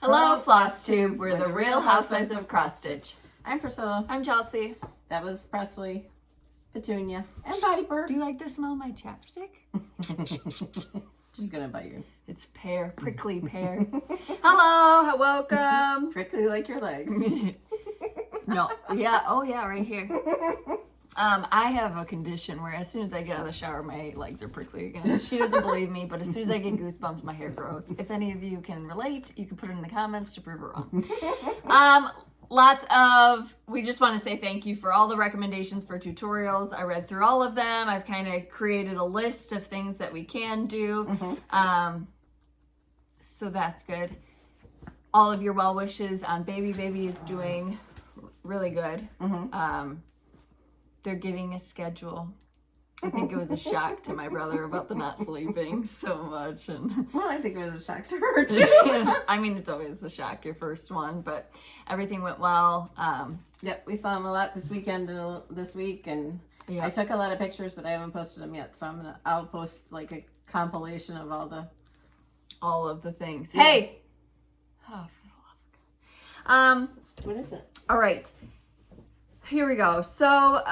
Hello, Flosstube. We're the real Housewives of Cross Stitch. I'm Priscilla. I'm Chelsea. That was Presley, Petunia, and Viper. Do you like the smell of my chapstick? She's gonna bite you. It's pear, prickly pear. Hello, welcome. Prickly like your legs. No, yeah, oh yeah, right here. I have a condition where as soon as I get out of the shower, my legs are prickly again. She doesn't believe me, but as soon as I get goosebumps, my hair grows. If any of you can relate, you can put it in the comments to prove her wrong. We just want to say thank you for all the recommendations for tutorials. I read through all of them. I've kind of created a list of things that we can do. So that's good. All of your well wishes on Baby is doing really good. They're getting a schedule. I think it was a shock to my brother about the not sleeping so much. And well, I think it was a shock to her too. I mean, it's always a shock, your first one, but everything went well. Yep, we saw him a lot this week, and I took a lot of pictures, but I haven't posted them yet. So I'll post like a compilation of all of the things. Yeah. Hey. Oh, for the love of God. What is it? All right. Here we go. So,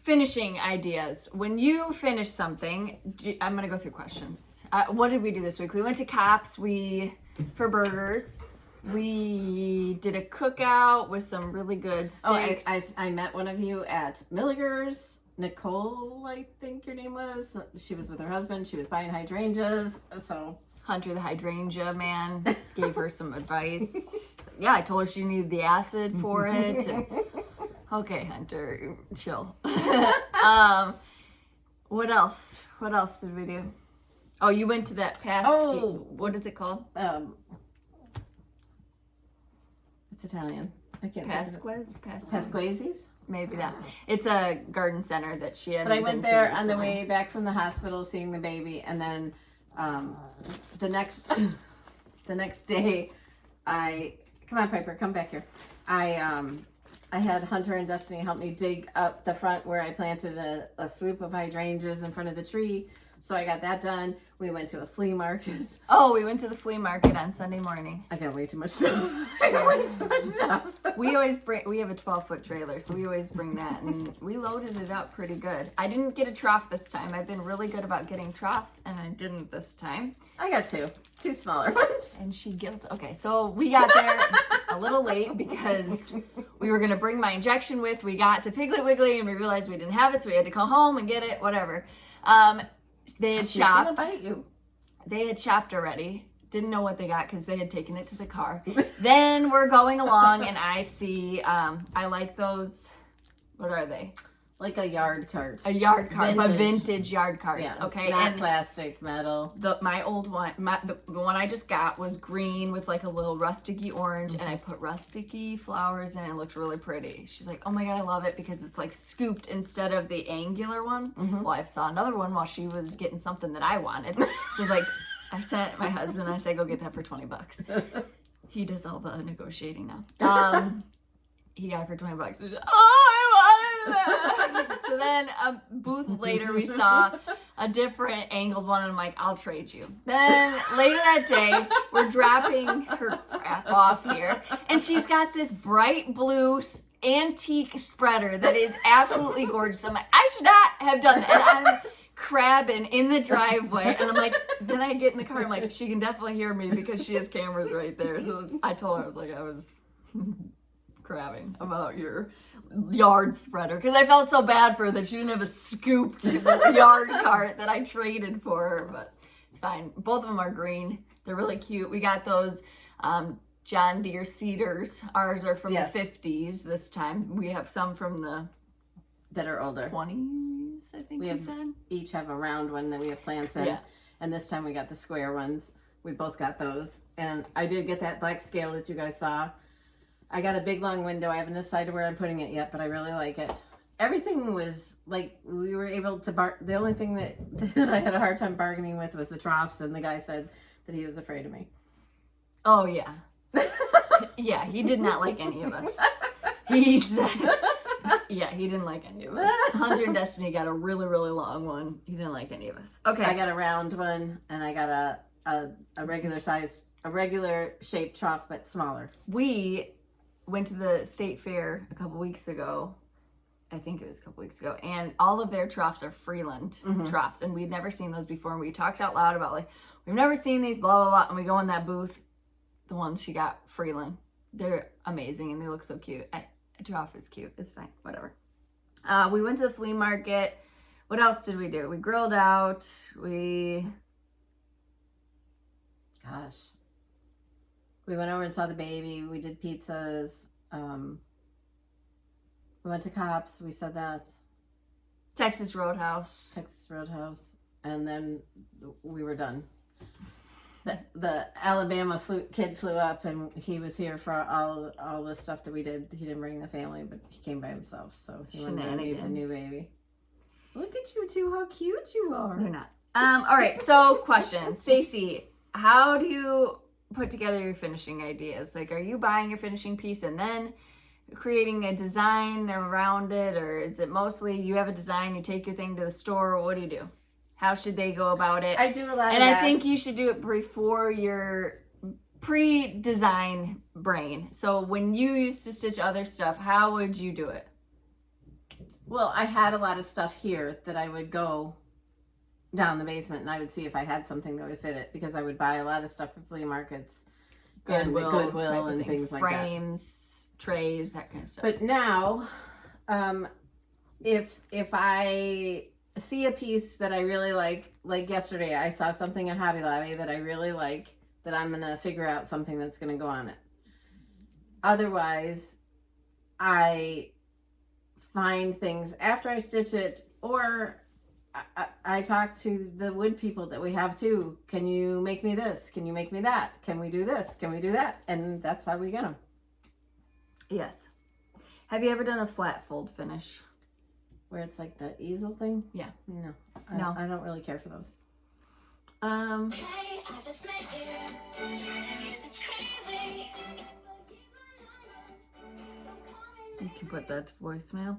finishing ideas. When you finish something, I'm going to go through questions. What did we do this week? We went to Cops for burgers. We did a cookout with some really good steaks. Oh, I met one of you at Milliger's. Nicole, I think your name was. She was with her husband. She was buying hydrangeas. So Hunter, the hydrangea man, gave her some advice. Yeah, I told her she needed the acid for it. Okay, Hunter, chill. What else? What else did we do? Oh, you went to that what is it called? It's Italian. I can't remember. Pasquezzi's? Maybe that. It's a garden center that she had. But I went there on the way back from the hospital seeing the baby, and then the next day come on, Piper, come back here. I had Hunter and Destiny help me dig up the front where I planted a swoop of hydrangeas in front of the tree. So I got that done. We went to a flea market. Oh, we went to the flea market on Sunday morning. I got way too much stuff. I got way too much stuff. We have a 12-foot trailer, so we always bring that, and we loaded it up pretty good. I didn't get a trough this time. I've been really good about getting troughs, and I didn't this time. I got two smaller ones. And she Okay, so we got there a little late because we were going to bring my injection with. We got to Piggly Wiggly, and we realized we didn't have it, so we had to go home and get it, whatever. They had shopped. She's gonna bite you. They had shopped already. Didn't know what they got because they had taken it to the car. Then we're going along and I see, I like those, what are they? Like a yard cart. A yard cart, but vintage yard carts, yeah, okay? Not plastic, metal. My old one, the one I just got was green with like a little rusticy orange, and I put rusticy flowers in it. It looked really pretty. She's like, oh my God, I love it because it's like scooped instead of the angular one. Well, I saw another one while she was getting something that I wanted. So I was like, I sent my husband, I said, go get that for $20. He does all the negotiating now. He got it for $20. He's like, I wanted that. So then a booth later, we saw a different angled one, and I'm like, I'll trade you. Then later that day, we're dropping her crap off here, and she's got this bright blue antique spreader that is absolutely gorgeous. I'm like, I should not have done that. And I'm crabbing in the driveway, and I'm like, then I get in the car, I'm like, she can definitely hear me because she has cameras right there. So I told her, I was like, I was crabbing about your yard spreader because I felt so bad for her that she didn't have a scooped yard cart that I traded for her, but it's fine. Both of them are green. They're really cute. We got those John Deere cedars. Ours are from the 50s this time. We have some from that are older. 20s, I think we said. Each have a round one that we have plants in. Yeah. And this time we got the square ones. We both got those. And I did get that black scale that you guys saw. I got a big long window. I haven't decided where I'm putting it yet, but I really like it. Everything was like, we were able to the only thing that I had a hard time bargaining with was the troughs, and the guy said that he was afraid of me. Oh, yeah. Yeah, he did not like any of us. He said, yeah, he didn't like any of us. Hunter and Destiny got a really, really long one. He didn't like any of us. Okay. I got a round one, and I got a regular shaped trough, but smaller. We went to the state fair a couple weeks ago. I think it was a couple weeks ago, and all of their troughs are Freeland troughs, and we'd never seen those before. And we talked out loud about like, we've never seen these, blah blah blah. And we go in that booth, the ones she got, Freeland. They're amazing and they look so cute. A trough is cute. It's fine, whatever. We went to the flea market. What else did we do? We grilled out. We went over and saw the baby. We did pizzas. We went to Cops. We said that. Texas Roadhouse. And then we were done. The Alabama kid flew up, and he was here for all the stuff that we did. He didn't bring the family, but he came by himself. So he wanted to meet the new baby. Look at you two, how cute you are. They're not. All right, so question. Stacey, how do you put together your finishing ideas? Like, are you buying your finishing piece and then creating a design around it, or is it mostly you have a design, you take your thing to the store? What do you do? How should they go about it? I do a lot of that. And I think you should do it before your pre-design brain. So when you used to stitch other stuff, how would you do it? Well, I had a lot of stuff here that I would go down the basement and I would see if I had something that would fit it, because I would buy a lot of stuff from flea markets, Goodwill and things like that. Frames, trays, that kind of stuff. But now, if I see a piece that I really like yesterday, I saw something at Hobby Lobby that I really like, that I'm going to figure out something that's going to go on it. Otherwise, I find things after I stitch it, or I talk to the wood people that we have too. Can you make me this? Can you make me that? Can we do this? Can we do that? And that's how we get them. Yes. Have you ever done a flat fold finish? Where it's like the easel thing? Yeah. No. No. I don't really care for those. Hey, I just met you. This is crazy. You can put that to voicemail.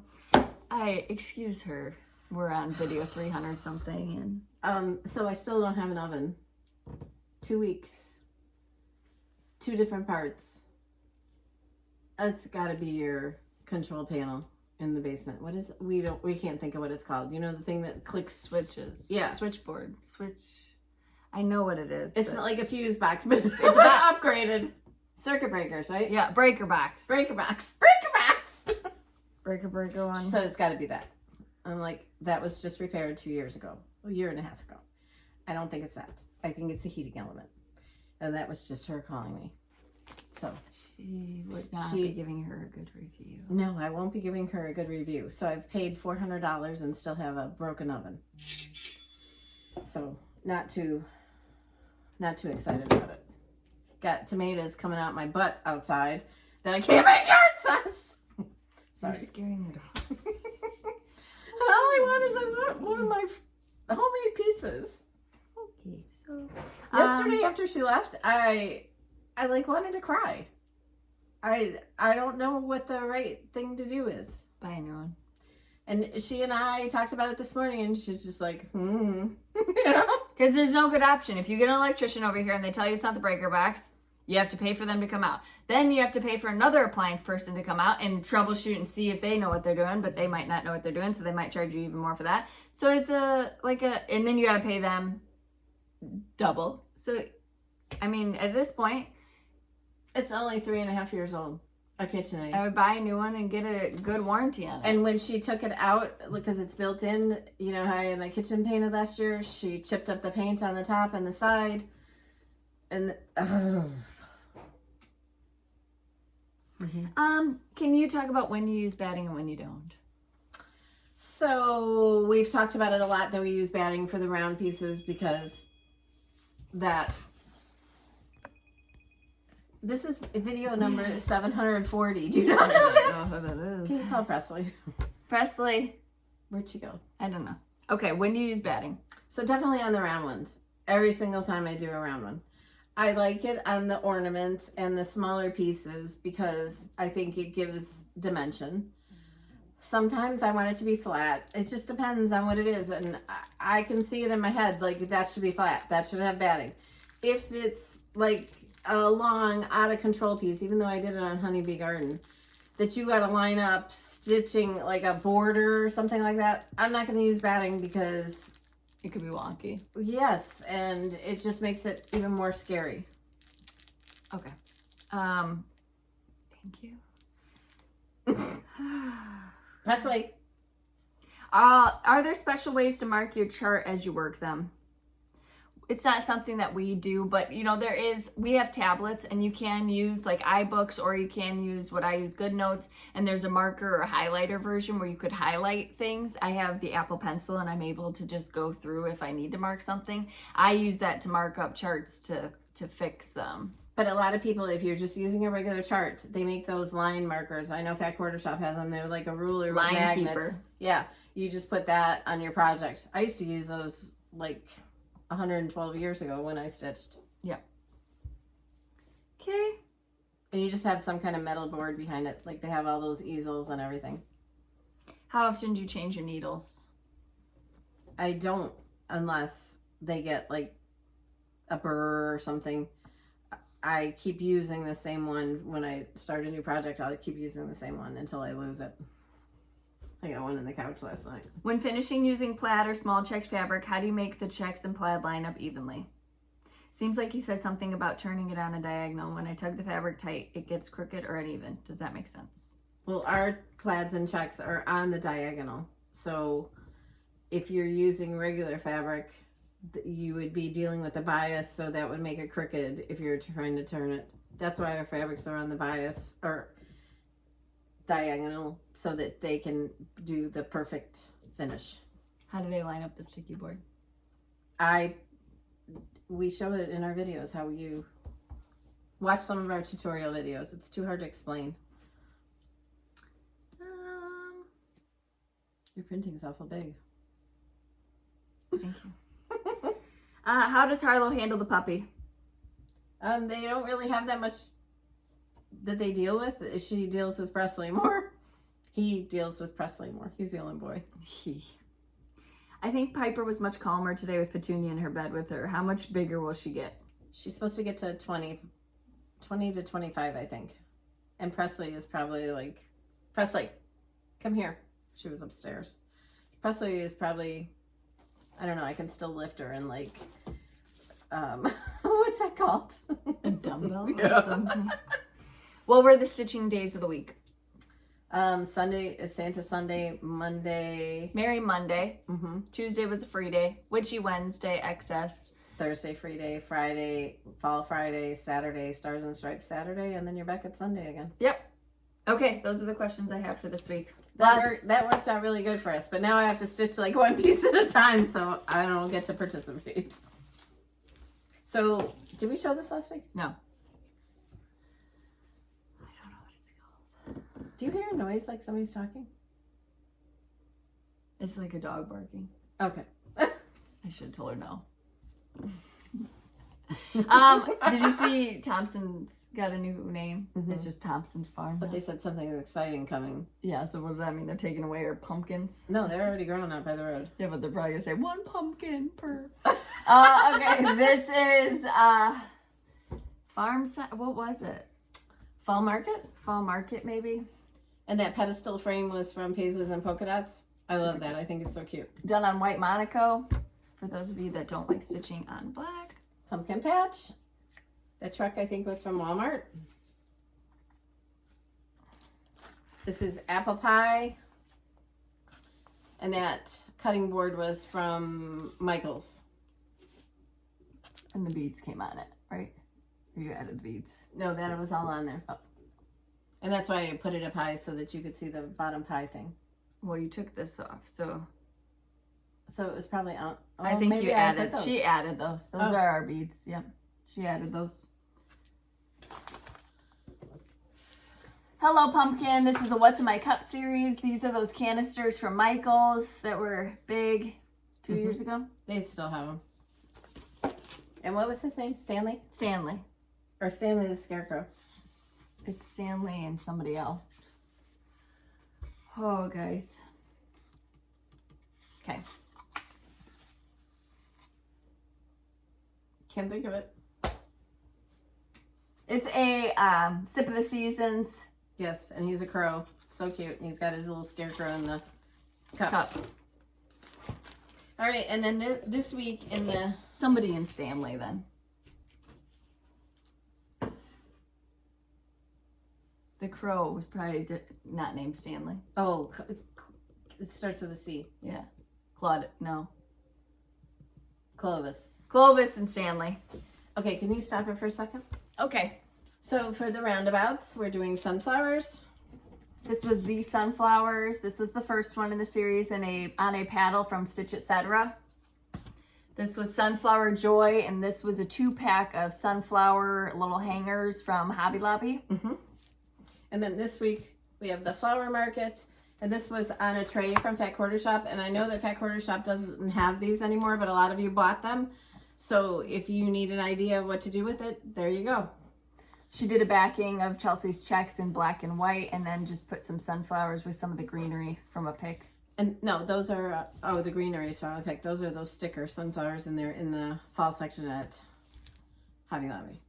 Excuse her. We're on video 300 something, and so I still don't have an oven. 2 weeks. 2 different parts. It's got to be your control panel in the basement. What is it? We can't think of what it's called. You know, the thing that clicks switches. Yeah. Switchboard. I know what it is. It's not like a fuse box, but it's upgraded. Circuit breakers, right? Yeah, breaker box. Breaker box. Breaker one. She said it's got to be that. I'm like, that was just repaired 2 years ago. A year and a half ago. I don't think it's that. I think it's a heating element. And that was just her calling me. So she would not be giving her a good review. No, I won't be giving her a good review. So I've paid $400 and still have a broken oven. So not too excited about it. Got tomatoes coming out my butt outside that I can't make yard sauce. Sorry. You're scaring the dogs. And all I want one of my homemade pizzas. Okay, so yesterday after she left, I wanted to cry. I don't know what the right thing to do is. Buy a new one. And she and I talked about it this morning, and she's just like, you know? Because there's no good option. If you get an electrician over here and they tell you it's not the breaker box, you have to pay for them to come out. Then you have to pay for another appliance person to come out and troubleshoot and see if they know what they're doing, but they might not know what they're doing, so they might charge you even more for that. So it's and then you got to pay them double. So, I mean, at this point, it's only 3.5 years old. A KitchenAid. I would buy a new one and get a good warranty on it. And when she took it out, because it's built in, you know how I had my kitchen painted last year? She chipped up the paint on the top and the side. And can you talk about when you use batting and when you don't? So we've talked about it a lot that we use batting for the round pieces, because this is video number 740. Do you not know that? I don't know who that is. Can you call Presley? Presley. Where'd she go? I don't know. Okay, when do you use batting? So definitely on the round ones. Every single time I do a round one. I like it on the ornaments and the smaller pieces because I think it gives dimension. Sometimes I want it to be flat. It just depends on what it is. And I can see it in my head, like that should be flat. That should have batting. if it's like a long, out of control piece, even though I did it on Honeybee Garden, that you got to line up stitching like a border or something like that, I'm not going to use batting because it could be wonky. Yes, and it just makes it even more scary. Okay. Thank you. Presley. Are there special ways to mark your chart as you work them? It's not something that we do, but you know, we have tablets and you can use like iBooks, or you can use what I use, GoodNotes, and there's a marker or a highlighter version where you could highlight things. I have the Apple Pencil and I'm able to just go through if I need to mark something. I use that to mark up charts to fix them. But a lot of people, if you're just using a regular chart, they make those line markers. I know Fat Quarter Shop has them. They're like a ruler with magnets. Keeper. Yeah, you just put that on your project. I used to use those like 112 years ago when I stitched. Yeah. Okay. And you just have some kind of metal board behind it. Like they have all those easels and everything. How often do you change your needles? I don't, unless they get like a burr or something. I keep using the same one. When I start a new project, I'll keep using the same one until I lose it. I got one in the couch last night. When finishing using plaid or small checked fabric, how do you make the checks and plaid line up evenly? Seems like you said something about turning it on a diagonal. When I tug the fabric tight, it gets crooked or uneven. Does that make sense? Well, our plaids and checks are on the diagonal. So if you're using regular fabric, you would be dealing with the bias, so that would make it crooked if you're trying to turn it. That's why our fabrics are on the bias or diagonal, so that they can do the perfect finish. How do they line up the sticky board? We show it in our videos how you watch some of our tutorial videos. It's too hard to explain. Your printing's awful big. Thank you. How does Harlow handle the puppy? They don't really have that much that they deal with. She deals with Presley more. He deals with Presley more. He's the only boy. I think Piper was much calmer today with Petunia in her bed with her. How much bigger will she get? She's supposed to get to 20 to 25, I think. And Presley is probably like, Presley, come here. She was upstairs. Presley is probably, I don't know, I can still lift her and like, what's that called? A dumbbell or something? What were the stitching days of the week? Sunday is Santa Sunday, Monday. Merry Monday. Mm-hmm. Tuesday was a free day. Witchy Wednesday, excess. Thursday, free day. Friday, Fall Friday. Saturday, Stars and Stripes Saturday. And then you're back at Sunday again. Yep. Okay, those are the questions I have for this week. That worked out really good for us. But now I have to stitch like one piece at a time, so I don't get to participate. So, did we show this last week? No. Do you hear a noise like somebody's talking? It's like a dog barking. Okay. I should have told her no. Did you see Thompson's got a new name? Mm-hmm. It's just Thompson's Farm. But they said something exciting coming. Yeah, so what does that mean? They're taking away our pumpkins? No, they're already grown up by the road. Yeah, but they're probably going to say 1 pumpkin per. Okay, this is farm. What was it? Fall Market? Fall Market, maybe. And that pedestal frame was from Paisleys and Polka Dots. I love that. I think it's so cute. Done on white Monaco. For those of you that don't like stitching on black. Pumpkin patch. That truck, I think, was from Walmart. This is apple pie. And that cutting board was from Michael's. And the beads came on it, right? Or you added the beads? No, that was all on there. Oh. And that's why I put it up high, so that you could see the bottom pie thing. Well, you took this off, so it was probably on. Oh, I think maybe you added. those. She added those. Those are our beads. Yep, she added those. Hello, pumpkin. This is a What's in My Cup series. These are those canisters from Michael's that were big 2 years ago. They still have them. And what was his name? Stanley? Stanley. Or Stanley the Scarecrow. It's Stanley and somebody else. Oh, guys. Okay. Can't think of it. It's a Sip of the Seasons Yes, and he's a crow. So cute. And he's got his little scarecrow in the cup. All right, and then this week in the... Somebody in Stanley then. The crow was probably not named Stanley. Oh, it starts with a C. Yeah. Claude, no. Clovis. Clovis and Stanley. Okay, can you stop it for a second? Okay. So for the roundabouts, we're doing sunflowers. This was the sunflowers. This was the first one in the series on a paddle from Stitch Etc. This was Sunflower Joy, and this was a 2-pack of sunflower little hangers from Hobby Lobby. Mm-hmm. And then this week we have the flower market, and this was on a tray from Fat Quarter Shop. And I know that Fat Quarter Shop doesn't have these anymore, but a lot of you bought them. So if you need an idea of what to do with it, there you go. She did a backing of Chelsea's checks in black and white, and then just put some sunflowers with some of the greenery from a pick. And no, those are, the greenery is from a pick. Those are those sticker sunflowers, and they're in the fall section at Hobby Lobby.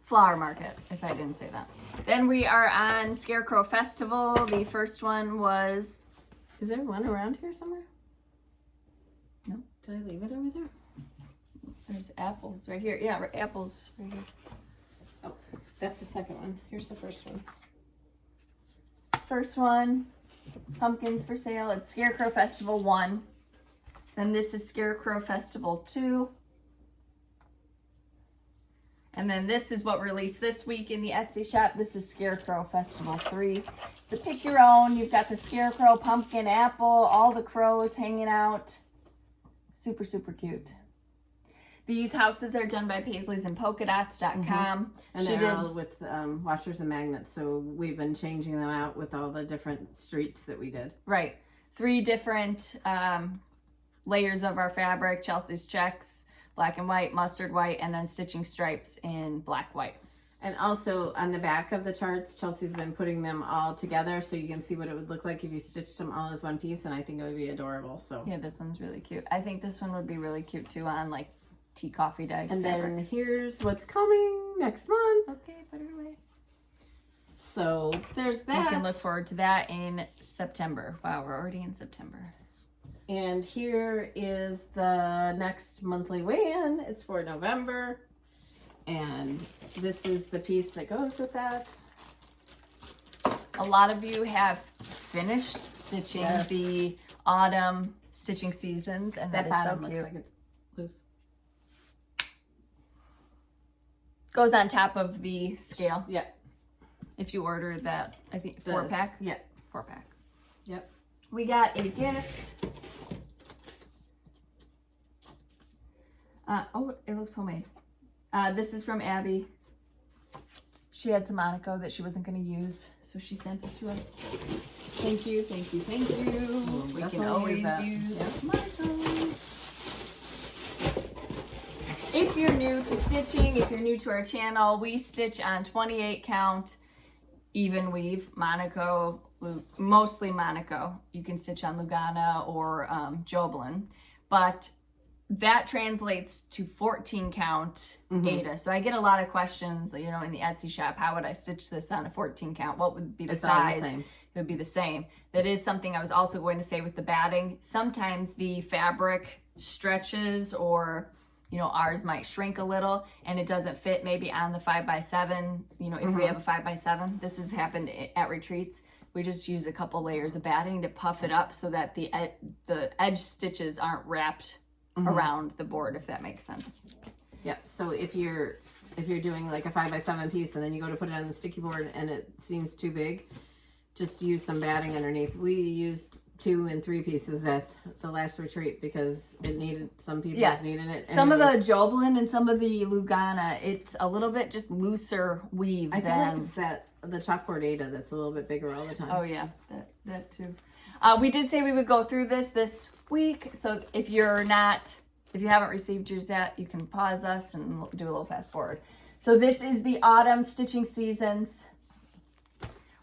Flower market, if I didn't say that. Then we are on Scarecrow Festival. The first one was... Is there one around here somewhere? No. Did I leave it over there? There's apples right here. Yeah, apples right here. Oh, that's the second one. Here's the first one. First one, pumpkins for sale. It's Scarecrow Festival 1. Then this is Scarecrow Festival 2. And then this is what released this week in the Etsy shop. This is Scarecrow Festival 3. It's a pick your own. You've got the scarecrow, pumpkin, apple, all the crows hanging out. Super, super cute. These houses are done by paisleysandpolkadots.com. Mm-hmm. And they're all with washers and magnets. So we've been changing them out with all the different streets that we did. Right. 3 different layers of our fabric. Chelsea's checks, black and white, mustard white, and then stitching stripes in black white. And also on the back of the charts, Chelsea's been putting them all together so you can see what it would look like if you stitched them all as one piece, and I think it would be adorable. So yeah, this one's really cute. I think this one would be really cute too on like tea coffee dye. And fabric. then here's what's coming next month. Okay, put it away. So there's that. You can look forward to that in September. Wow, we're already in September. And here is the next monthly weigh-in. It's for November. And this is the piece that goes with that. A lot of you have finished stitching the autumn stitching seasons, and that is so cute. looks like it's loose. Goes on top of the scale. Yeah. If you order that, I think 4-pack. Yeah. 4-pack. Yep. We got a gift. Oh, it looks homemade. This is from Abby. She had some Monaco that she wasn't going to use, so she sent it to us. Thank you, thank you, thank you. We can always use Monaco. If you're new to stitching, if you're new to our channel, we stitch on 28 count, even weave, Monaco, mostly Monaco. You can stitch on Lugana or Joblin, but that translates to 14 count Ada. So I get a lot of questions, you know, in the Etsy shop. How would I stitch this on a 14 count? What would be the size? All the same. It would be the same. That is something I was also going to say with the batting. Sometimes the fabric stretches, or, you know, ours might shrink a little and it doesn't fit maybe on the 5x7. You know, if we have a 5x7, this has happened at retreats. We just use a couple layers of batting to puff it up so that the edge stitches aren't wrapped around the board, if that makes sense. Yep. So if you're doing like a 5x7 piece and then you go to put it on the sticky board and it seems too big, just use some batting underneath. We used 2 and 3 pieces at the last retreat because it needed, some people needed it. Some of the Joblin and some of the Lugana, it's a little bit just looser weave. I feel like it's the chalkboard Ada that's a little bit bigger all the time. Oh yeah, that too. We did say we would go through this week, so if you haven't received yours yet, you can pause us and do a little fast forward. So this is the autumn stitching seasons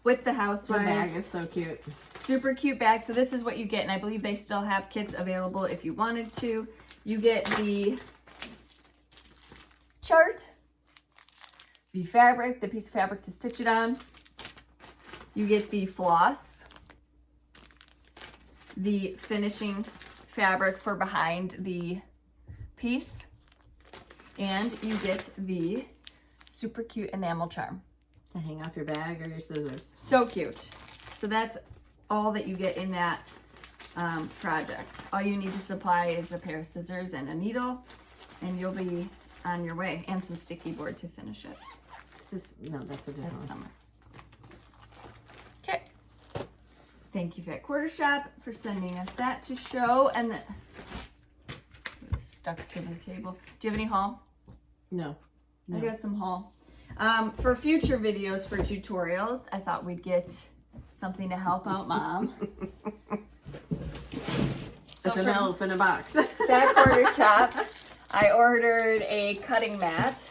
with the Housewives. The bag is so cute. Super cute bag. So this is what you get, and I believe they still have kits available if you wanted to. You get the chart, the fabric, the piece of fabric to stitch it on. You get the floss, the finishing fabric for behind the piece, and you get the super cute enamel charm. To hang off your bag or your scissors. So cute. So that's all that you get in that project. All you need to supply is a pair of scissors and a needle, and you'll be on your way, and some sticky board to finish it. No, that's a different That's one. summer. Okay. Thank you, Fat Quarter Shop, for sending us that to show. And it's stuck to the table. Do you have any haul? No. I got some haul. For future videos, for tutorials, I thought we'd get something to help out Mom. It's an elf in a box. Fat Quarter Shop, I ordered a cutting mat.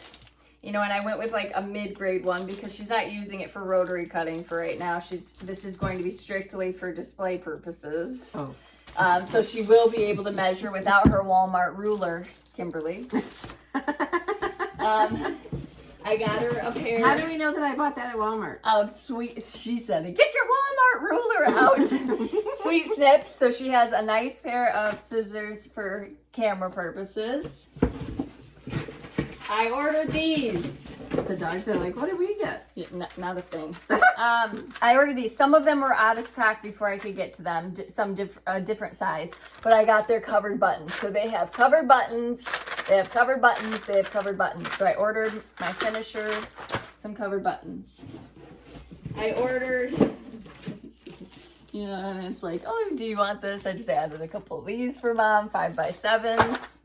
You know, and I went with like a mid-grade one because she's not using it for rotary cutting for right now. This is going to be strictly for display purposes. Oh. So she will be able to measure without her Walmart ruler, Kimberly. I got her a pair. How do we know that I bought that at Walmart? Of sweet, she said, get your Walmart ruler out. Sweet Snips. So she has a nice pair of scissors for camera purposes. I ordered these. The dogs are like, what did we get? Yeah, not a thing. I ordered these. Some of them were out of stock before I could get to them. Some different size, but I got their covered buttons. So they have covered buttons. They have covered buttons. They have covered buttons. So I ordered my finisher, some covered buttons. I ordered, you know, and it's like, oh, do you want this? I just added a couple of these for Mom, 5x7s.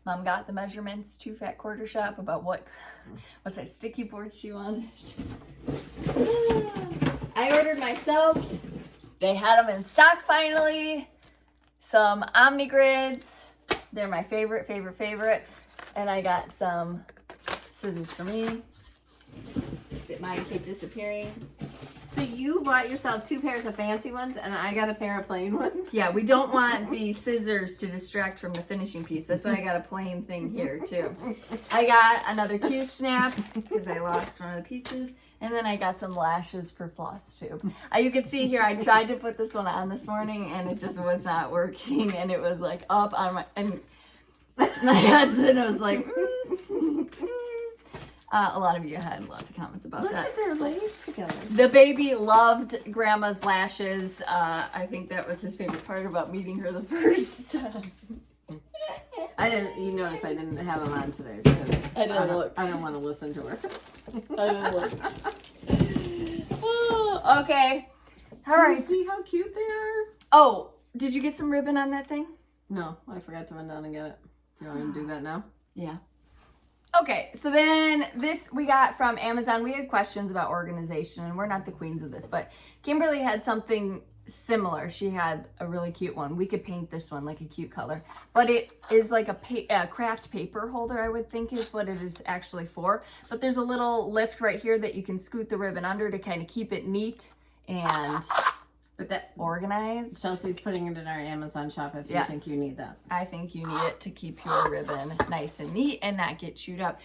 Mom got the measurements to Fat Quarter Shop about what size sticky board she wanted. I ordered myself. They had them in stock finally. Some Omni Grids. They're my favorite. And I got some scissors for me. That mine keep disappearing. So you bought yourself 2 pairs of fancy ones and I got a pair of plain ones? Yeah, we don't want the scissors to distract from the finishing piece. That's why I got a plain thing here too. I got another Q snap because I lost one of the pieces. And then I got some lashes for Flosstube. You can see here, I tried to put this one on this morning and it just was not working. And it was like up on and my husband was like, a lot of you had lots of comments about Look that. at their legs together. The baby loved Grandma's lashes. I think that was his favorite part about meeting her the first time. You notice I didn't have them on today because I didn't look. I don't want to listen to her. I didn't look. Oh, okay. All right. See how cute they are? Oh, did you get some ribbon on that thing? No, I forgot to run down and get it. Do you want me to do that now? Yeah. Okay, so then this we got from Amazon. We had questions about organization, and we're not the queens of this, but Kimberly had something similar. She had a really cute one. We could paint this one like a cute color, but it is like a craft paper holder, I would think is what it is actually for. But there's a little lift right here that you can scoot the ribbon under to kind of keep it neat and organized. Chelsea's putting it in our Amazon shop if you think you need that. I think you need it to keep your ribbon nice and neat and not get chewed up.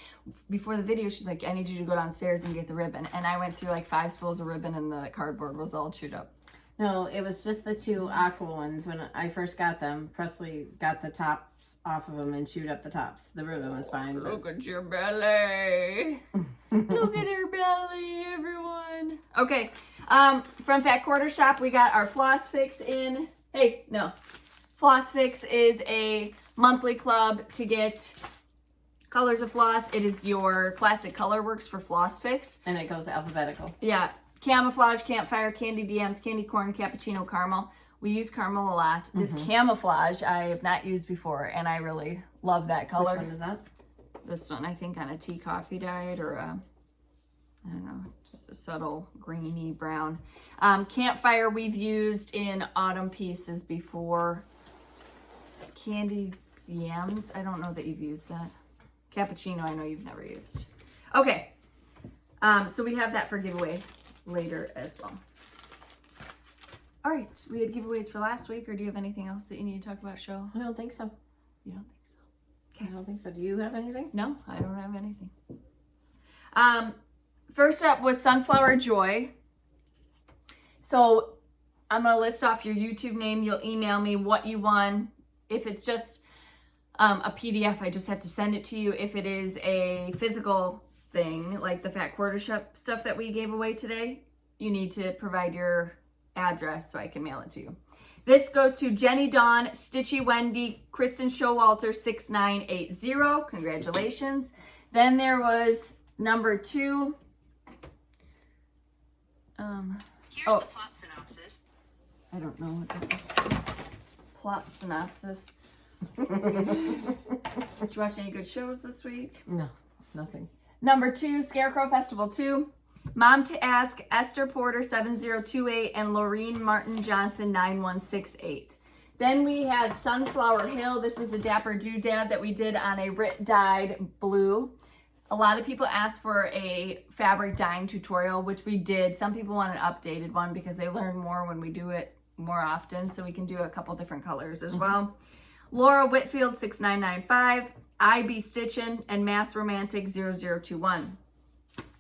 Before the video, she's like, I need you to go downstairs and get the ribbon. And I went through like 5 spools of ribbon and the cardboard was all chewed up. No, it was just the 2 aqua ones. When I first got them, Presley got the tops off of them and chewed up the tops. The ribbon was fine. But... Look at your belly. Look at her belly, everyone. Okay, from Fat Quarter Shop, we got our Floss Fix in. Hey, no. Floss Fix is a monthly club to get colors of floss. It is your classic color works for Floss Fix. And it goes alphabetical. Yeah. Camouflage, campfire, candy DMs, candy corn, cappuccino, caramel. We use caramel a lot. This camouflage I have not used before, and I really love that color. Which one is that? This one, I think on a tea coffee dyed or a, I don't know, just a subtle greeny brown. Campfire we've used in autumn pieces before. Candy yams, I don't know that you've used that. Cappuccino, I know you've never used. Okay, so we have that for giveaway later as well. All right, we had giveaways for last week, or do you have anything else that you need to talk about, Show? I don't think so. You don't think so? I don't think so. Do you have anything? No, I don't have anything. First up was Sunflower Joy. So I'm going to list off your YouTube name. You'll email me what you won. If it's just a PDF, I just have to send it to you. If it is a physical thing, like the Fat Quarter Shop stuff that we gave away today, you need to provide your address so I can mail it to you. This goes to Jenny Dawn, Stitchy Wendy, Kristen Showalter 6980. Congratulations. Then there was number 2. Here's the plot synopsis. I don't know what that is. Plot synopsis. Did you watch any good shows this week? No, nothing. Number 2, Scarecrow Festival 2. Mom to Ask, Esther Porter 7028 and Laureen Martin Johnson 9168. Then we had Sunflower Hill. This was a Dapper Doodad that we did on a Rit dyed blue. A lot of people asked for a fabric dyeing tutorial, which we did. Some people want an updated one because they learn more when we do it more often, so we can do a couple different colors as well. Laura Whitfield 6995, IB Stitchin, and Mass Romantic 0021.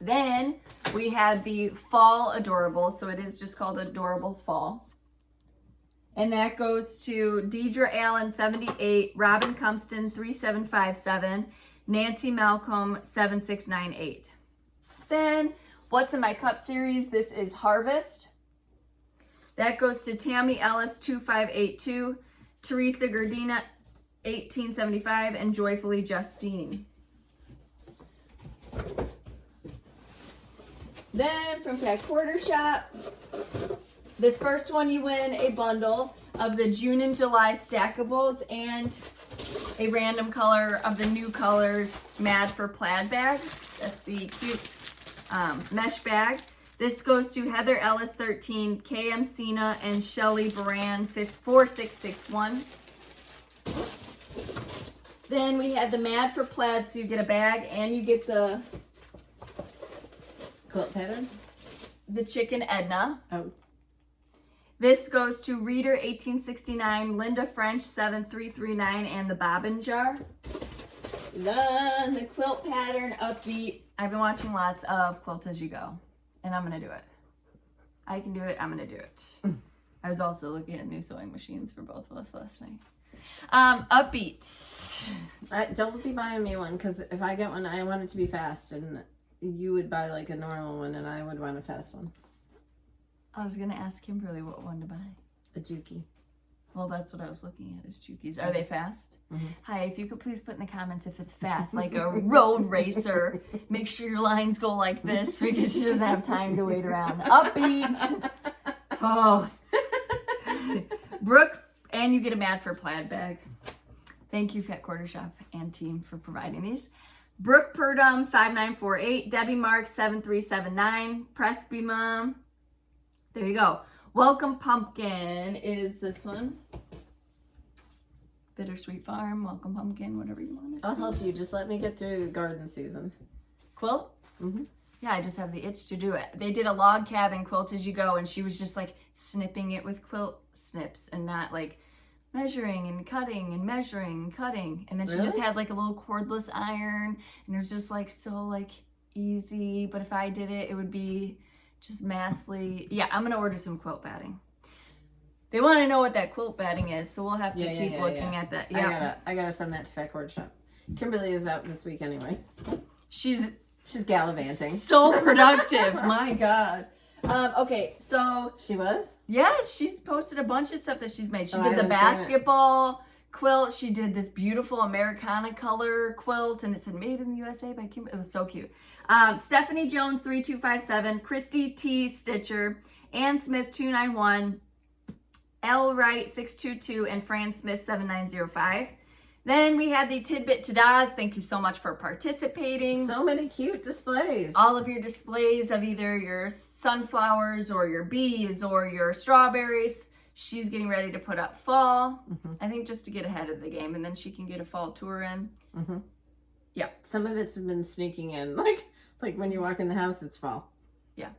Then we had the Fall Adorables, so it is just called Adorables Fall. And that goes to Deidre Allen 78, Robin Cumston 3757, Nancy Malcolm 7698. Then What's in My Cup series, this is Harvest. That goes to Tammy Ellis 2582, Teresa Gardina 1875, and Joyfully Justine. Then from Fat Quarter Shop, this first one you win a bundle of the June and July stackables and a random color of the new colors Mad for Plaid bag. That's the cute mesh bag. This goes to Heather Ellis 13, KM Cena, and Shelly Baran 4661. Then we had the Mad for Plaid, so you get a bag and you get the Quilt patterns? the Chicken Edna. Oh. This goes to Reader 1869, Linda French 7339, and the Bobbin Jar. Then the quilt pattern Upbeat. I've been watching lots of Quilt As You Go, and I'm gonna do it. I can do it, I'm gonna do it. I was also looking at new sewing machines for both of us last night. Upbeat. Don't be buying me one, because if I get one, I want it to be fast, and you would buy like a normal one, and I would want a fast one. I was gonna ask Kimberly what one to buy. A Juki. Well, that's what I was looking at is Juki's. Are they fast? Mm-hmm. Hi, if you could please put in the comments if it's fast, like a road racer. Make sure your lines go like this because she doesn't have time to wait around. Upbeat. Oh. Brooke, and you get a Mad for Plaid bag. Thank you, Fat Quarter Shop and team, for providing these. Brooke Purdom 5948, Debbie Marks 7379, Presby Mom. There you go. Welcome Pumpkin is this one. Bittersweet Farm, Welcome Pumpkin, whatever you want. I'll help you. Just let me get through garden season. Quilt? Mm-hmm. Yeah, I just have the itch to do it. They did a log cabin Quilt As You Go, and she was just like snipping it with quilt snips and not like measuring and cutting and measuring and cutting. And then she just had like a little cordless iron, and it was just like so like easy. But if I did it, it would be just massively. Yeah, I'm gonna order some quilt batting. They want to know what that quilt batting is, so we'll have to keep looking at that. Yeah, I gotta send that to Fat Quarter Shop. Kimberly is out this week anyway. She's gallivanting. So productive. My God. Okay, so she was. Yeah, she's posted a bunch of stuff that she's made. She I did the haven't basketball quilt. She did this beautiful Americana color quilt, and it said "Made in the USA" by Kim. It was so cute. Stephanie Jones 3257, Christy T Stitcher, Ann Smith 291. L. Wright 622, and Fran Smith 7905. Then we had the Tidbit Tadas. Thank you so much for participating. So many cute displays. All of your displays of either your sunflowers or your bees or your strawberries. She's getting ready to put up fall. Mm-hmm. I think just to get ahead of the game, and then she can get a fall tour in. Mm-hmm. Yep. Some of it's been sneaking in, like when you walk in the house, it's fall. Yeah.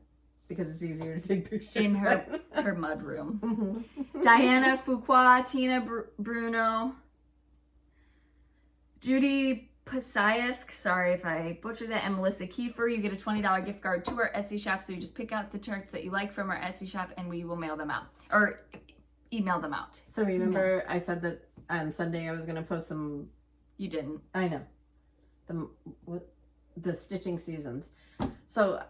Because it's easier to take pictures. In her mud room. Mm-hmm. Diana Fuqua, Tina Bruno. Judy Pasaisk, sorry if I butchered that, and Melissa Kiefer. You get a $20 gift card to our Etsy shop. So you just pick out the charts that you like from our Etsy shop and we will mail them out or email them out. So remember I said that on Sunday I was going to post some. You didn't. I know. The stitching seasons. So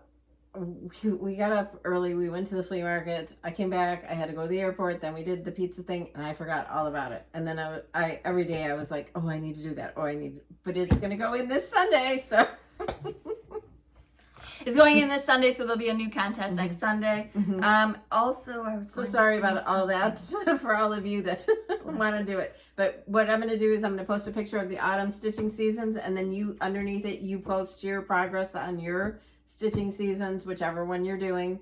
we got up early. We went to the flea market. I came back. I had to go to the airport. Then we did the pizza thing, and I forgot all about it. And then I every day I was like, oh, I need to do that. But it's going to go in this Sunday. So it's going in this Sunday, so there'll be a new contest next Sunday. Also, I was so sorry about all that for all of you that want to do it. But what I'm going to do is I'm going to post a picture of the autumn stitching seasons, and then you underneath it you post your progress on your stitching seasons, whichever one you're doing,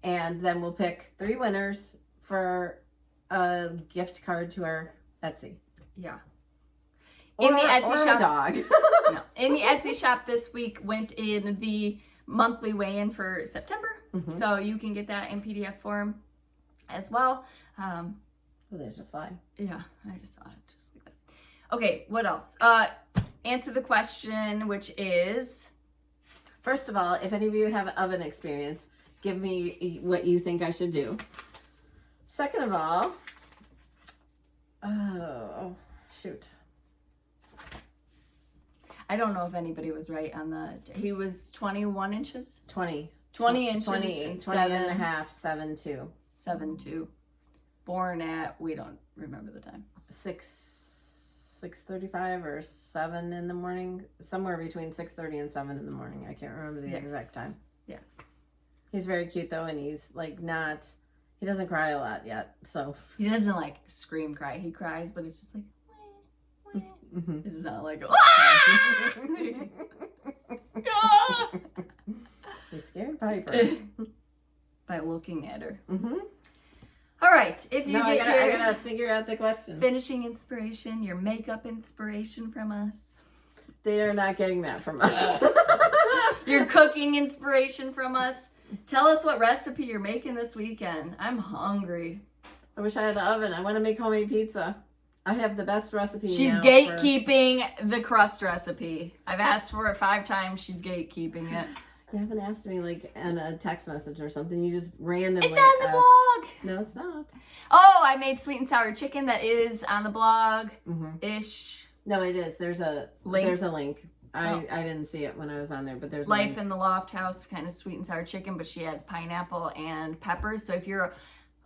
and then we'll pick 3 winners for a gift card to our Etsy. Yeah. In the Etsy shop, a dog. No. In the Etsy shop this week went in the monthly weigh-in for September, so you can get that in PDF form as well. Oh, there's a fly. Yeah, I just saw it. Just like that. Okay, what else? Answer the question, which is... First of all, if any of you have oven experience, give me what you think I should do. Second of all, oh, shoot. I don't know if anybody was right on the... He was 21 inches? 20 inches. 20 and a half, 7'2". 7'2". Born at, we don't remember the time. 6:35 or 7 in the morning, somewhere between 6:30 and 7 in the morning. I can't remember the exact time. Yes. He's very cute though, and he's like not, he doesn't cry a lot yet, so. He doesn't like scream cry. He cries, but it's just like, wah, wah. It's not like, You scared Piper. By looking at her. All right, if you I gotta figure out the question. Finishing inspiration, your makeup inspiration from us. They are not getting that from us. Your cooking inspiration from us. Tell us what recipe you're making this weekend. I'm hungry. I wish I had an oven. I want to make homemade pizza. I have the best recipe. She's gatekeeping the crust recipe. I've asked for it 5 times. She's gatekeeping it. You haven't asked me like in a text message or something. You just randomly. It's on the blog. No, it's not. Oh, I made sweet and sour chicken. That is on the blog ish. No, it is. There's a link. There's a link. I didn't see it when I was on there, but there's Life in the Loft House, kind of sweet and sour chicken, but she adds pineapple and peppers. So if you're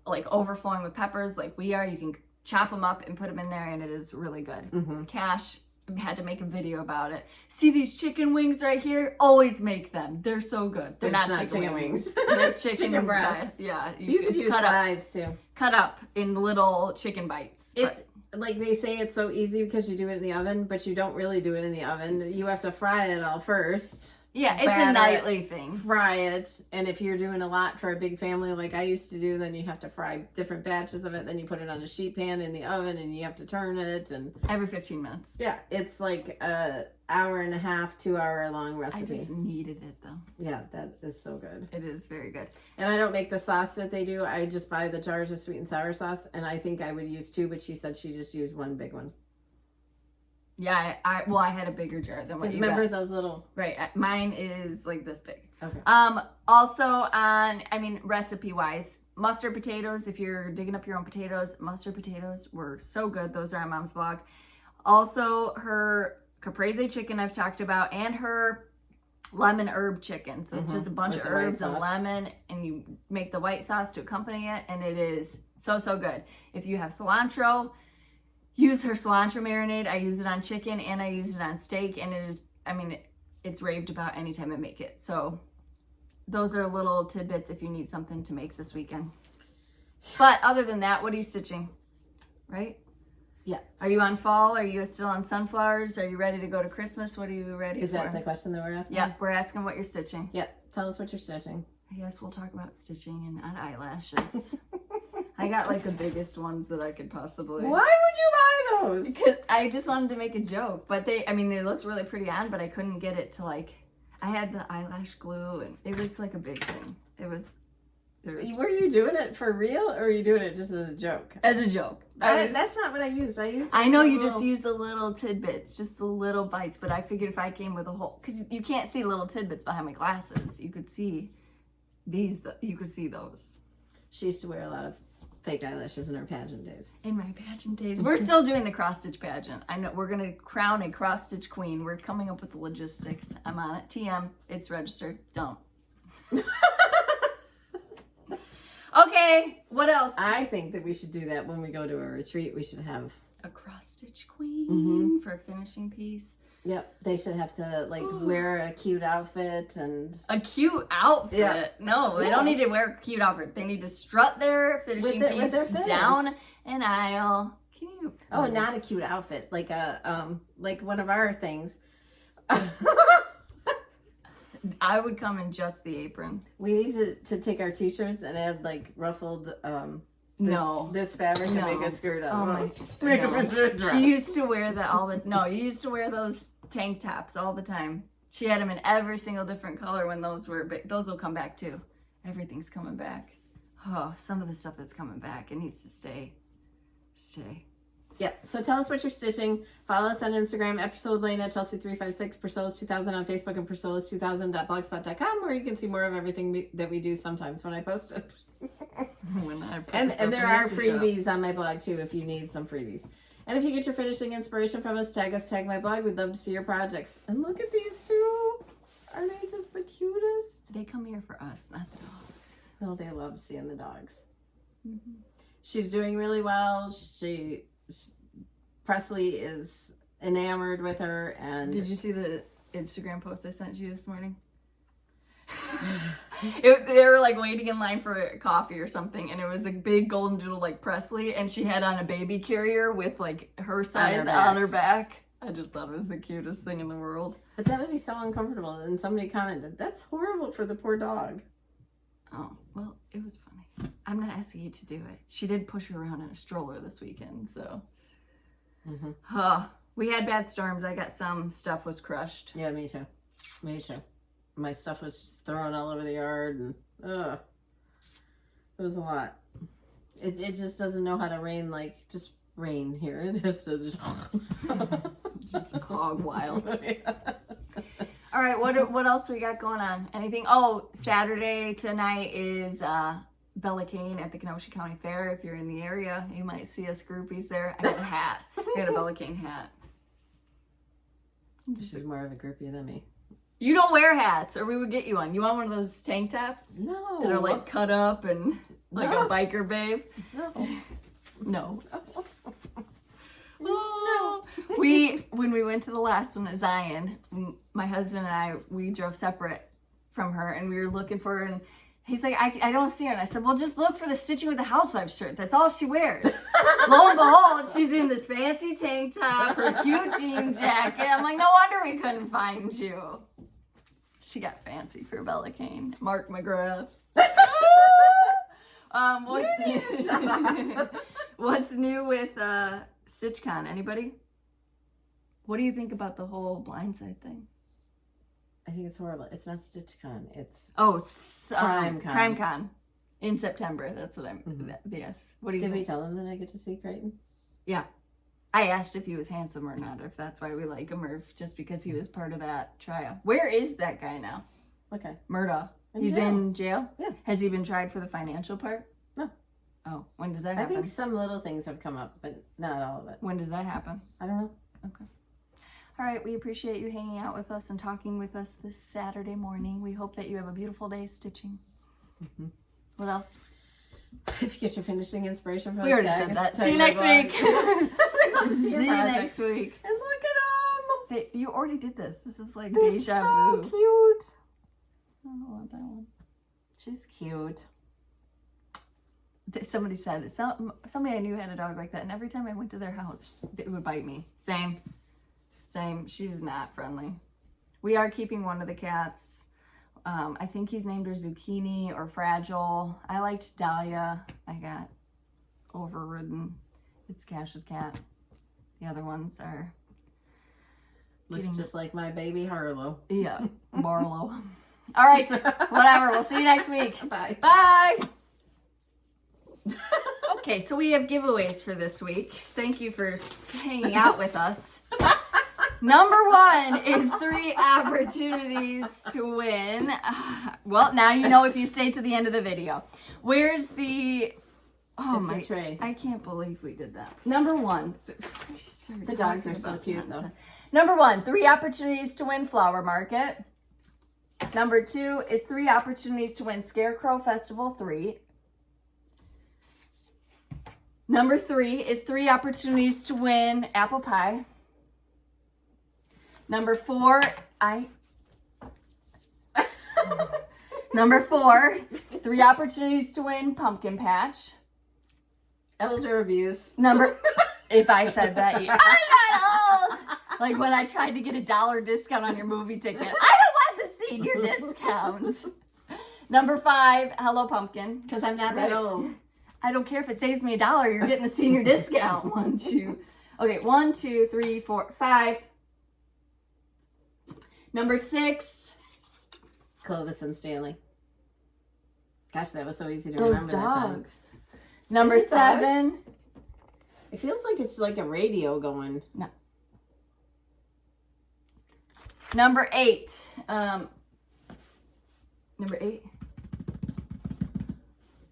like overflowing with peppers like we are, you can chop them up and put them in there, and it is really good. Cash had to make a video about it. See these chicken wings right here? Always make them. They're so good. They're not chicken wings. They're chicken breasts. Yeah. You could use thighs too. Cut up in little chicken bites. It's like they say it's so easy because you do it in the oven, but you don't really do it in the oven. You have to fry it all first. Yeah, it's a nightly thing. Fry it, and if you're doing a lot for a big family like I used to do, then you have to fry different batches of it. Then you put it on a sheet pan in the oven, and you have to turn it. And every 15 minutes. Yeah, it's like a hour and a half, 2 hour long recipe. I just needed it though. Yeah, that is so good. It is very good. And I don't make the sauce that they do. I just buy the jars of sweet and sour sauce, and I think I would use 2, but she said she just used 1 big one. Yeah, I had a bigger jar than what you remember got. Those little... Right, mine is like this big. Okay. Also recipe-wise, mustard potatoes, if you're digging up your own potatoes, mustard potatoes were so good. Those are on Mom's blog. Also, her caprese chicken I've talked about, and her lemon herb chicken. So it's just a bunch of herbs and lemon, and you make the white sauce to accompany it, and it is so, so good. If you have cilantro, use her cilantro marinade. I use it on chicken and I use it on steak, and it is, it's raved about anytime I make it. So those are little tidbits if you need something to make this weekend. But other than that, what are you stitching? Right? Yeah. Are you on fall? Are you still on sunflowers? Are you ready to go to Christmas? What are you ready for? Is that the question that we're asking? Yeah, we're asking what you're stitching. Yeah, tell us what you're stitching. I guess we'll talk about stitching and not eyelashes. I got like the biggest ones that I could possibly. Why would you buy those? Because I just wanted to make a joke, but they looked really pretty on, but I couldn't get it to like, I had the eyelash glue, and it was like a big thing. It was Were you doing it for real, or were you doing it just as a joke? As a joke. That's not what I used. I know you just use the little tidbits, just the little bites, but I figured if I came with a whole, because you can't see little tidbits behind my glasses. You could see you could see those. She used to wear a lot of fake eyelashes in her pageant days. In my pageant days. We're still doing the cross-stitch pageant. I know we're going to crown a cross-stitch queen. We're coming up with the logistics. I'm on it. TM, it's registered. Don't. Okay, what else? I think that we should do that when we go to a retreat. We should have a cross-stitch queen for a finishing piece. Yep, they should have to wear a cute outfit and a cute outfit. Yeah. No, they don't need to wear a cute outfit. They need to strut their finishing piece down an aisle. Can you? Oh, not a cute outfit, like one of our things. I would come in just the apron. We need to take our t-shirts and add ruffled this fabric and make a skirt out of it. Make a dress. She used to wear that you used to wear those tank tops all the time. She had them in every single different color when those were big. Those will come back too. Everything's coming back. Oh, some of the stuff that's coming back, it needs to stay. Yep. So tell us what you're stitching. Follow us on Instagram at Priscilla Blaine at Chelsea356, Priscilla's2000 on Facebook, and Priscilla's2000.blogspot.com, where you can see more of everything that we do sometimes when I post it. And there are freebies on my blog too if you need some freebies. And if you get your finishing inspiration from us, tag my blog. We'd love to see your projects. And look at these two. Are they just the cutest? They come here for us, not the dogs. No, they love seeing the dogs. She's doing really well. Presley is enamored with her. And did you see the Instagram post I sent you this morning? They were waiting in line for coffee or something, and it was a big golden doodle like Presley, and she had on a baby carrier with her size on her back. I just thought it was the cutest thing in the world. But that would be so uncomfortable. And somebody commented, "That's horrible for the poor dog." Oh, well, it was funny. I'm not asking you to do it. She did push her around in a stroller this weekend, so. We had bad storms. I got some stuff was crushed. Yeah, me too. My stuff was just thrown all over the yard, and it was a lot. It just doesn't know how to rain just rain here. It has to just hog wild. Yeah. All right, what else we got going on? Anything? Oh, Saturday tonight is Bella Cane at the Kenosha County Fair. If you're in the area, you might see us groupies there. I got a hat. I got a Bella Cane hat. She's more of a groupie than me. You don't wear hats, or we would get you one. You want one of those tank tops? No. That are cut up and a biker babe? No. No. When we went to the last one at Zion, my husband and I, we drove separate from her, and we were looking for her, and he's like, I don't see her. And I said, well, just look for the stitching with the Housewives shirt. That's all she wears. Lo and behold, she's in this fancy tank top, her cute jean jacket. I'm like, no wonder we couldn't find you. She got fancy for Bella Cane. Mark McGrath. What's new with StitchCon? Anybody? What do you think about the whole Blindside thing? I think it's horrible. It's not StitchCon. It's CrimeCon in September. That's what I'm. Yes. What do you? Did we tell him that I get to see Creighton? Yeah, I asked if he was handsome or not, if that's why we like him, or if just because he was part of that trial. Where is that guy now? Okay. Murdoch. He's in jail. Yeah. Has he been tried for the financial part? No. Oh, when does that happen? I think some little things have come up, but not all of it. When does that happen? I don't know. Okay. All right, we appreciate you hanging out with us and talking with us this Saturday morning. We hope that you have a beautiful day stitching. What else? If you get your finishing inspiration from we already said that. See you next week. See you next week. And look at them. You already did this. This is like They're deja so vu. Cute. I don't want that one. She's cute. Somebody said it. Somebody I knew had a dog like that, and every time I went to their house, it would bite me. Same. She's not friendly. We are keeping one of the cats. I think he's named her Zucchini or Fragile. I liked Dahlia. I got overridden. It's Cash's cat. The other ones are... Looks just like my baby Harlow. Yeah, Barlow. All right, whatever. We'll see you next week. Bye. Bye. Okay, so we have giveaways for this week. Thank you for hanging out with us. Number 1 is 3 opportunities to win. Well, now you know if you stay to the end of the video. Where's the... Oh It's my... a tray. I can't believe we did that. Number 1. The dogs are so cute, though. Number 1, 3 opportunities to win Flower Market. Number 2 is 3 opportunities to win Scarecrow Festival 3. Number 3 is 3 opportunities to win apple pie. Number 4, Number 4, 3 opportunities to win pumpkin patch. Elder abuse. If I said that, I got old. Like when I tried to get a $1 discount on your movie ticket. I don't want the senior discount. Number 5, Hello Pumpkin. Because I'm not that old. I don't care if it saves me $1. You're getting a senior discount. 1, 2. Okay, 1, 2, 3, 4, 5. Number 6. Clovis and Stanley. Gosh, that was so easy to Those remember that time. dogs. Number Is it 7. dogs? It feels like it's like a radio going. No. Number 8. Number 8.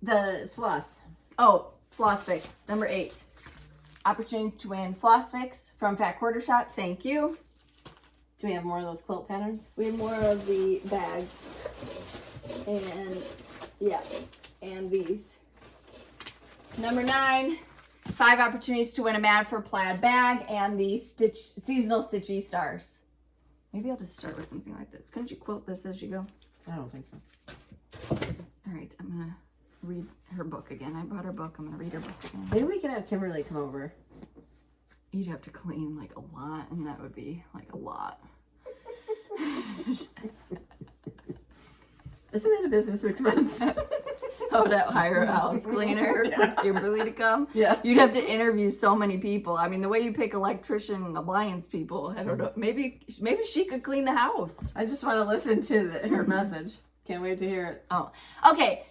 The floss. Oh, Floss Fix. Number 8. Opportunity to win Floss Fix from Fat Quarter Shot. Thank you. Do we have more of those quilt patterns? We have more of the bags. And, yeah. And these. Number 9. 5 opportunities to win a Mad for Plaid bag and the seasonal Stitchy stars. Maybe I'll just start with something like this. Couldn't you quilt this as you go? I don't think so. All right, I'm going to read her book again. I brought her book. I'm going to read her book again. Maybe we could have Kimberly come over. You'd have to clean like a lot, and that would be like a lot. Isn't that a business expense? Oh, to hire a house cleaner for Kimberly to come? Yeah. You'd have to interview so many people. I mean, the way you pick electrician and appliance people, I don't know. Maybe she could clean the house. I just want to listen to her message. Can't wait to hear it. Oh, okay.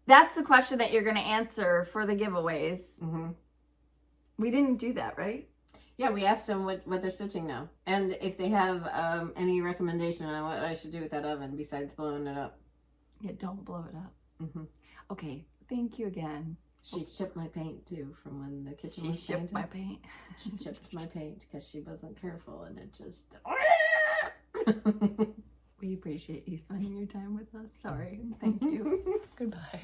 That's the question that you're going to answer for the giveaways. Mm-hmm. We didn't do that, right? Yeah, we asked them what they're stitching now. And if they have any recommendation on what I should do with that oven besides blowing it up. Yeah, don't blow it up. Mm-hmm. Okay, thank you again. She chipped my paint too from when the kitchen She was painted. shipped my paint. She chipped my paint because she wasn't careful and it just... We appreciate you spending your time with us. Sorry. Thank you. Goodbye.